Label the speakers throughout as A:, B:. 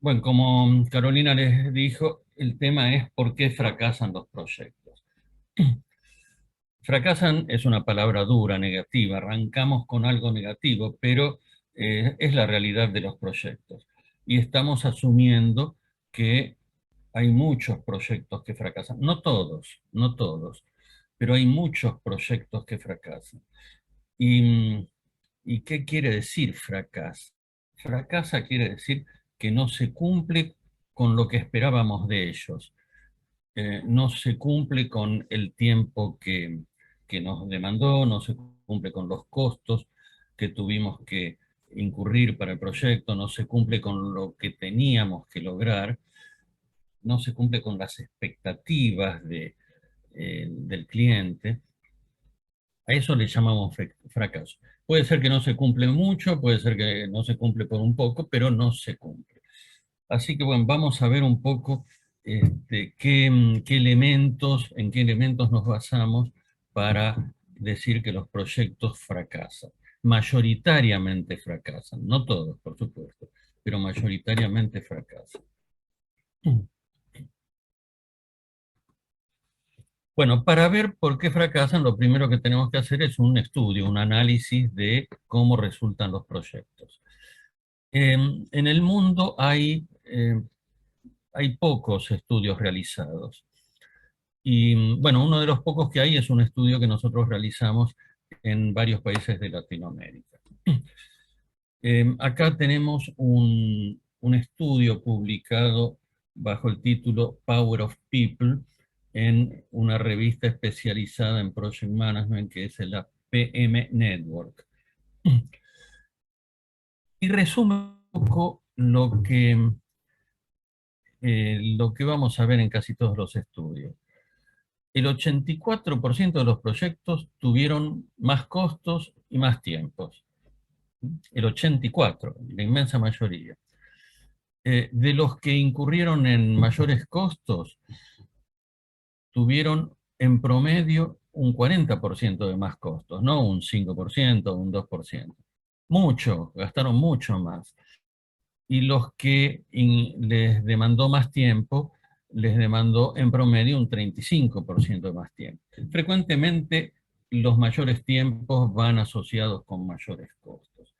A: Bueno, como Carolina les dijo, el tema es por qué fracasan los proyectos. Fracasan es una palabra dura, negativa, arrancamos con algo negativo, pero es la realidad de los proyectos. Y estamos asumiendo que hay muchos proyectos que fracasan. No todos, no todos, pero hay muchos proyectos que fracasan. ¿Y, y qué quiere decir fracasa? Fracasa quiere decir que no se cumple con lo que esperábamos de ellos. No se cumple con el tiempo que nos demandó, no se cumple con los costos que tuvimos que incurrir para el proyecto, no se cumple con lo que teníamos que lograr, no se cumple con las expectativas del cliente. A eso le llamamos fracaso. Puede ser que no se cumple mucho, puede ser que no se cumple por un poco, pero no se cumple. Así que bueno, vamos a ver un poco en qué elementos nos basamos para decir que los proyectos fracasan. Mayoritariamente fracasan, no todos, por supuesto, pero mayoritariamente fracasan. Bueno, para ver por qué fracasan, lo primero que tenemos que hacer es un estudio, un análisis de cómo resultan los proyectos. En el mundo hay pocos estudios realizados. Y bueno, uno de los pocos que hay es un estudio que nosotros realizamos en varios países de Latinoamérica. Acá tenemos un estudio publicado bajo el título Power of People en una revista especializada en Project Management que es la PM Network. Y resume un poco lo que vamos a ver en casi todos los estudios. El 84% de los proyectos tuvieron más costos y más tiempos. El 84%, la inmensa mayoría. De los que incurrieron en mayores costos, tuvieron en promedio un 40% de más costos, no un 5% o un 2%. Mucho, gastaron mucho más. Y los que les demandó más tiempo, les demandó en promedio un 35% de más tiempo. Frecuentemente los mayores tiempos van asociados con mayores costos.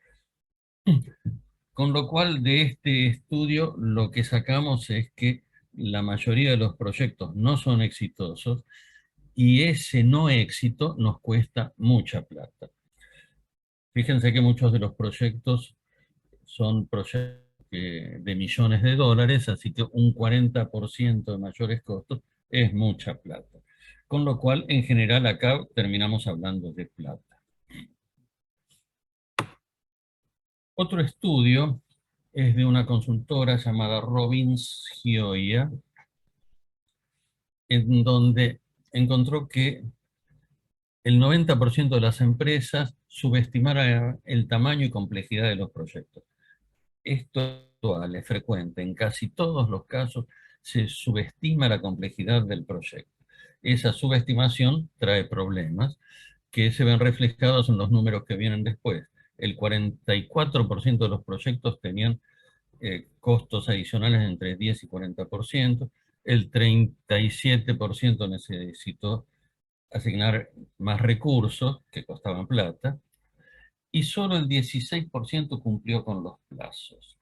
A: Con lo cual de este estudio lo que sacamos es que la mayoría de los proyectos no son exitosos y ese no éxito nos cuesta mucha plata. Fíjense que muchos de los proyectos son proyectos de millones de dólares, así que un 40% de mayores costos es mucha plata. Con lo cual, en general, acá terminamos hablando de plata. Otro estudio es de una consultora llamada Robbins Gioia, en donde encontró que el 90% de las empresas subestimaron el tamaño y complejidad de los proyectos. Esto es frecuente, en casi todos los casos se subestima la complejidad del proyecto. Esa subestimación trae problemas que se ven reflejados en los números que vienen después. El 44% de los proyectos tenían costos adicionales entre 10 y 40%, el 37% necesitó asignar más recursos que costaban plata, y solo el 16% cumplió con los plazos.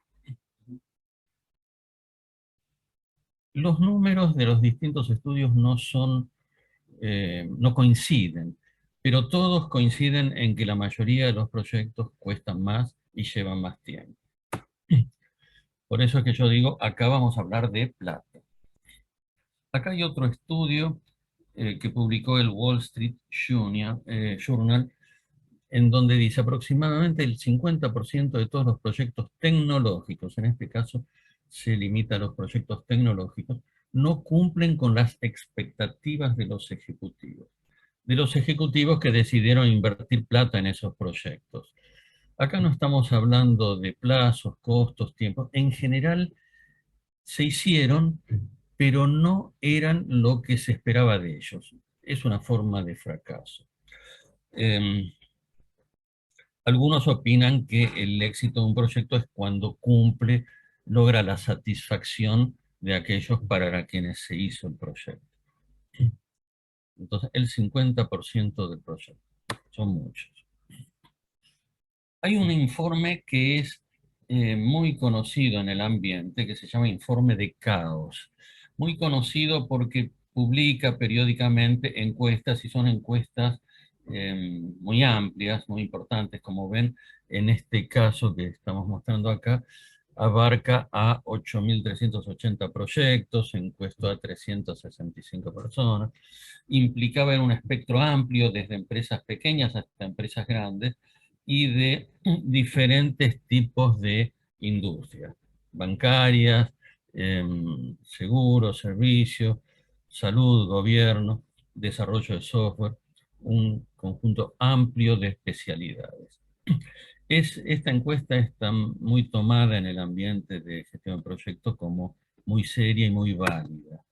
A: Los números de los distintos estudios no coinciden, pero todos coinciden en que la mayoría de los proyectos cuestan más y llevan más tiempo. Por eso es que yo digo, acá vamos a hablar de plata. Acá hay otro estudio que publicó el Wall Street Journal, en donde dice aproximadamente el 50% de todos los proyectos tecnológicos, en este caso se limita a los proyectos tecnológicos, no cumplen con las expectativas de los ejecutivos que decidieron invertir plata en esos proyectos. Acá no estamos hablando de plazos, costos, tiempos. En general se hicieron, pero no eran lo que se esperaba de ellos. Es una forma de fracaso. Algunos opinan que el éxito de un proyecto es cuando cumple logra la satisfacción de aquellos para quienes se hizo el proyecto. Entonces, el 50% del proyecto. Son muchos. Hay un informe que es muy conocido en el ambiente, que se llama informe de caos. Muy conocido porque publica periódicamente encuestas, y son encuestas muy amplias, muy importantes, como ven en este caso que estamos mostrando acá, abarca a 8.380 proyectos, encuestó a 365 personas, implicaba en un espectro amplio, desde empresas pequeñas hasta empresas grandes, y de diferentes tipos de industrias, bancarias, seguros, servicios, salud, gobierno, desarrollo de software, un conjunto amplio de especialidades. Esta encuesta está muy tomada en el ambiente de gestión de proyectos como muy seria y muy válida.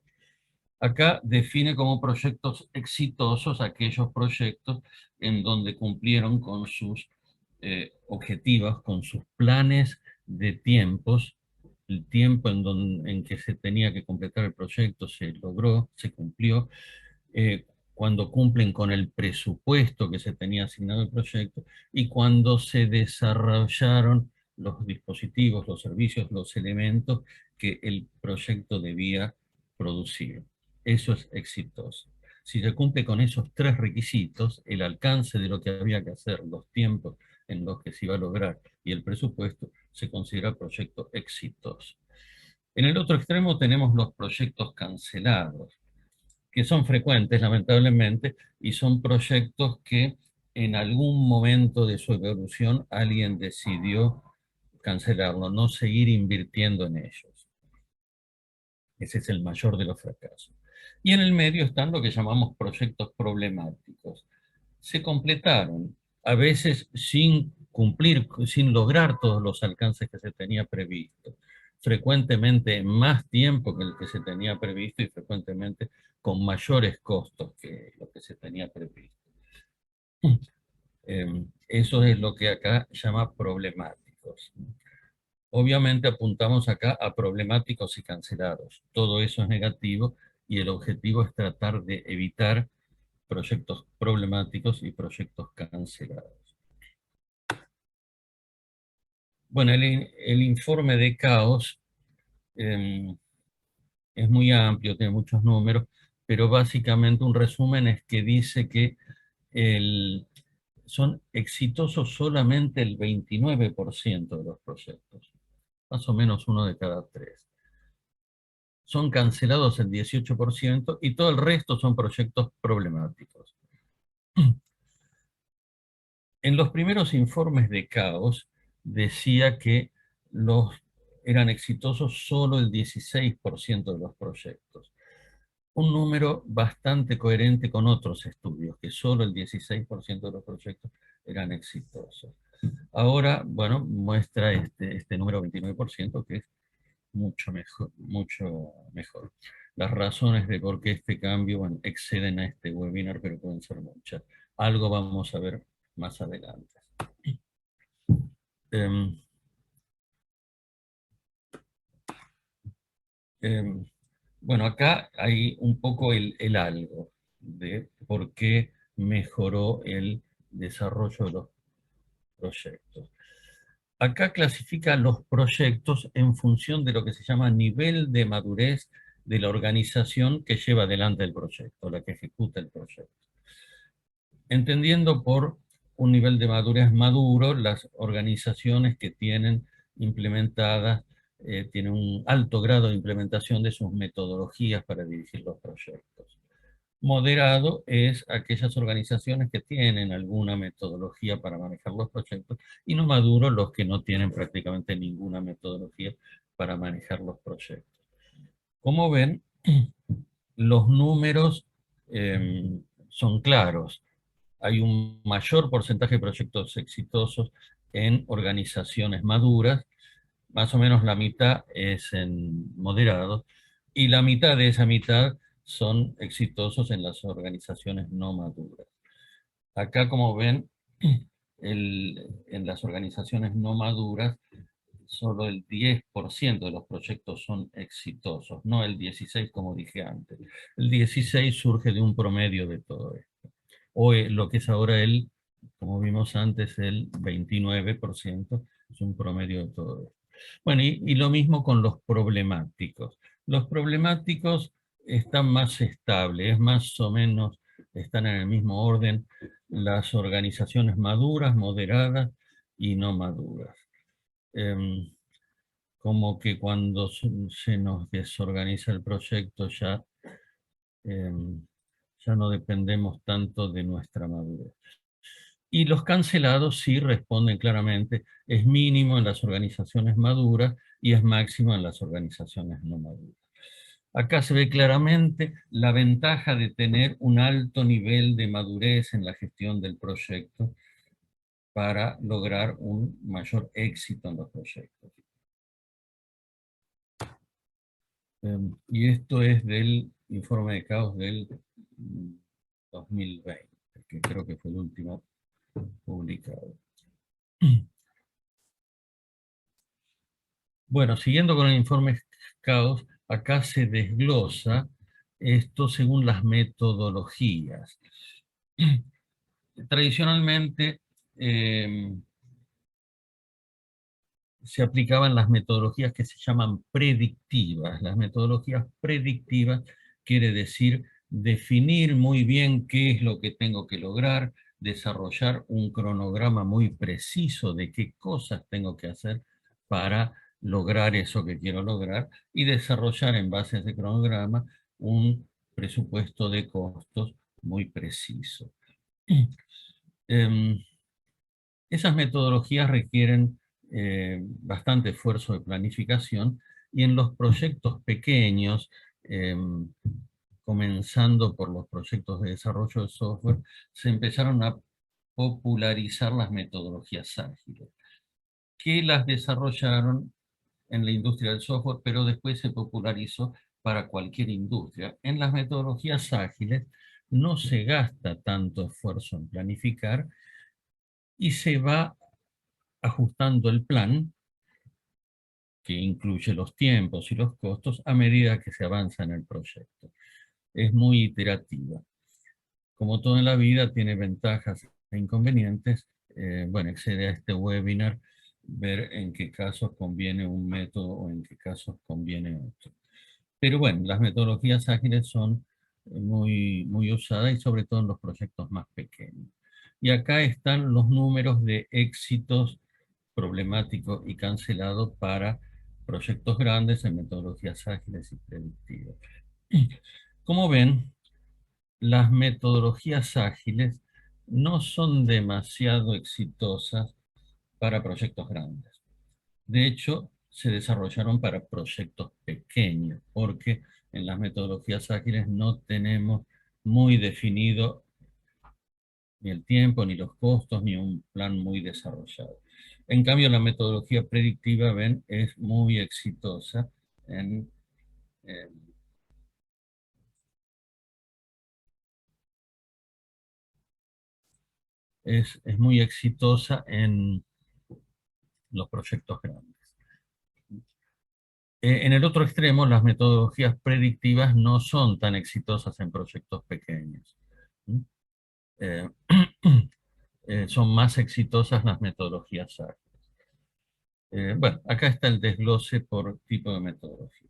A: Acá define como proyectos exitosos aquellos proyectos en donde cumplieron con sus objetivos, con sus planes de tiempos, el tiempo en que se tenía que completar el proyecto se logró, se cumplió, cuando cumplen con el presupuesto que se tenía asignado al proyecto y cuando se desarrollaron los dispositivos, los servicios, los elementos que el proyecto debía producir. Eso es exitoso. Si se cumple con esos tres requisitos, el alcance de lo que había que hacer, los tiempos en los que se iba a lograr y el presupuesto, se considera proyecto exitoso. En el otro extremo tenemos los proyectos cancelados, que son frecuentes, lamentablemente, y son proyectos que en algún momento de su evolución alguien decidió cancelarlo, no seguir invirtiendo en ellos. Ese es el mayor de los fracasos. Y en el medio están lo que llamamos proyectos problemáticos. Se completaron, a veces sin cumplir, sin lograr todos los alcances que se tenía previsto, frecuentemente en más tiempo que el que se tenía previsto y frecuentemente con mayores costos que lo que se tenía previsto. Eso es lo que acá llama problemáticos. Obviamente apuntamos acá a problemáticos y cancelados. Todo eso es negativo y el objetivo es tratar de evitar proyectos problemáticos y proyectos cancelados. Bueno, el informe de caos es muy amplio, tiene muchos números, pero básicamente un resumen es que dice que son exitosos solamente el 29% de los proyectos, más o menos uno de cada tres. Son cancelados el 18% y todo el resto son proyectos problemáticos. En los primeros informes de caos decía que eran exitosos solo el 16% de los proyectos. Un número bastante coherente con otros estudios, que solo el 16% de los proyectos eran exitosos. Ahora, bueno, muestra este número 29%, que es mucho mejor, mucho mejor. Las razones de por qué este cambio, bueno, exceden a este webinar, pero pueden ser muchas. Algo vamos a ver más adelante. Eh, eh, bueno, acá hay un poco el algo de por qué mejoró el desarrollo de los proyectos. Acá clasifica los proyectos en función de lo que se llama nivel de madurez de la organización que lleva adelante el proyecto, la que ejecuta el proyecto. Entendiendo por un nivel de madurez maduro las organizaciones que tienen implementadas, tienen un alto grado de implementación de sus metodologías para dirigir los proyectos. Moderado es aquellas organizaciones que tienen alguna metodología para manejar los proyectos, y no maduro los que no tienen prácticamente ninguna metodología para manejar los proyectos. Como ven, los números son claros. Hay un mayor porcentaje de proyectos exitosos en organizaciones maduras, más o menos la mitad es en moderados, y la mitad de esa mitad son exitosos en las organizaciones no maduras. Acá, como ven, en las organizaciones no maduras solo el 10% de los proyectos son exitosos, no el 16% como dije antes. El 16% surge de un promedio de todo esto. O lo que es ahora como vimos antes, el 29% es un promedio de todo esto. Bueno, y lo mismo con los problemáticos. Los problemáticos están más estables, es más o menos, están en el mismo orden las organizaciones maduras, moderadas y no maduras. Em, Como que cuando se nos desorganiza el proyecto em, ya no dependemos tanto de nuestra madurez. Y los cancelados sí responden claramente, es mínimo en las organizaciones maduras y es máximo en las organizaciones no maduras. Acá se ve claramente la ventaja de tener un alto nivel de madurez en la gestión del proyecto para lograr un mayor éxito en los proyectos. Y esto es del informe de caos del 2020, que creo que fue el último publicado. Bueno, siguiendo con el informe caos, acá se desglosa esto según las metodologías. Tradicionalmente se aplicaban las metodologías que se llaman predictivas. Las metodologías predictivas quiere decir definir muy bien qué es lo que tengo que lograr, desarrollar un cronograma muy preciso de qué cosas tengo que hacer para lograr eso que quiero lograr y desarrollar en base a ese cronograma un presupuesto de costos muy preciso. Em, Esas metodologías requieren bastante esfuerzo de planificación y en los proyectos pequeños, comenzando por los proyectos de desarrollo de software, se empezaron a popularizar las metodologías ágiles, que las desarrollaron en la industria del software, pero después se popularizó para cualquier industria. En las metodologías ágiles no se gasta tanto esfuerzo en planificar y se va ajustando el plan, que incluye los tiempos y los costos, a medida que se avanza en el proyecto. Es muy iterativa. Como todo en la vida, tiene ventajas e inconvenientes. Bueno, accede a este webinar, ver en qué casos conviene un método o en qué casos conviene otro. Pero bueno, las metodologías ágiles son muy usadas y sobre todo en los proyectos más pequeños. Y acá están los números de éxitos problemáticos y cancelados para proyectos grandes en metodologías ágiles y predictivas. Como ven, las metodologías ágiles no son demasiado exitosas para proyectos grandes. De hecho, se desarrollaron para proyectos pequeños, porque en las metodologías ágiles no tenemos muy definido ni el tiempo, ni los costos, ni un plan muy desarrollado. En cambio, la metodología predictiva, ven, es muy exitosa en, eh, es muy exitosa en los proyectos grandes. En el otro extremo, las metodologías predictivas no son tan exitosas en proyectos pequeños. ¿Mm? Eh, son más exitosas las metodologías ágiles. Bueno, acá está el desglose por tipo de metodología.